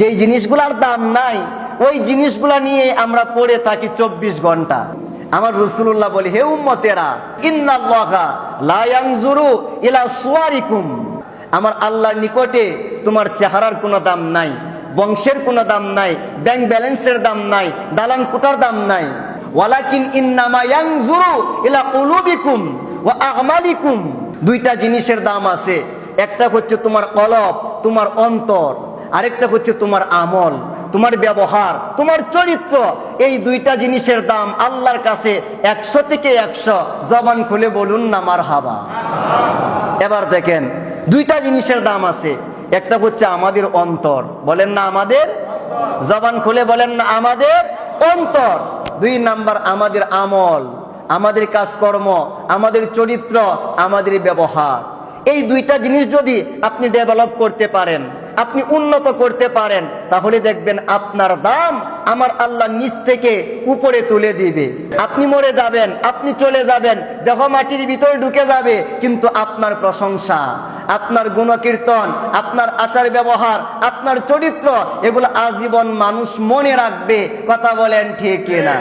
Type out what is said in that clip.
যেই জিনিসগুলোর দাম নাই ওই জিনিসগুলা নিয়ে আমরা পড়ে থাকি 24 ঘন্টা। আমার রাসূলুল্লাহ বলে, হে উম্মতেরা, ইন্নাল্লাহা লা ইয়ানজুরু ইলা সুওয়ারিকুম, আমার আল্লাহর নিকটে তোমার চেহারার কোনো দাম নাই, বংশের কোনো দাম নাই, ব্যাংক ব্যালেন্সের দাম নাই, দালান কোঠার দাম নাই, ওয়ালাকিন ইন্নামা ইয়ানজুরু ইলা কুলুবিকুম ওয়া আমালিকুম। দুইটা জিনিসের দাম আছে, একটা হচ্ছে তোমার কলব, তোমার অন্তর, আরেকটা হচ্ছে তোমার আমল, তোমার ব্যবহার, তোমার চরিত্র। এই দুইটা জিনিসের দাম আল্লাহর কাছে 100 থেকে 100। জবান খুলে বলুন না মারহাবা। এবার দেখেন, দুইটা জিনিসের দাম আছে, একটা হচ্ছে আমাদের অন্তর, বলেন না আমাদের, জবান খুলে বলেন না আমাদের অন্তর। 2 নাম্বার আমাদের আমল, আমাদের কাজকর্ম, আমাদের চরিত্র, আমাদের ব্যবহার। এই দুইটা জিনিস যদি আপনি ডেভেলপ করতে পারেন, আপনি উন্নত করতে পারেন, তাহলে দেখবেন আপনার দাম আমার আল্লাহ নিচ থেকে উপরে তুলে দিবে। আপনি মরে যাবেন, আপনি চলে যাবেন, দেহ মাটির ভিতরে ঢুকে যাবে, কিন্তু আপনার প্রশংসা, আপনার গুণকীর্তন, আপনার আচার ব্যবহার, আপনার চরিত্র, এগুলো আজীবন মানুষ মনে রাখবে। কথা বলেন ঠিক কিনা?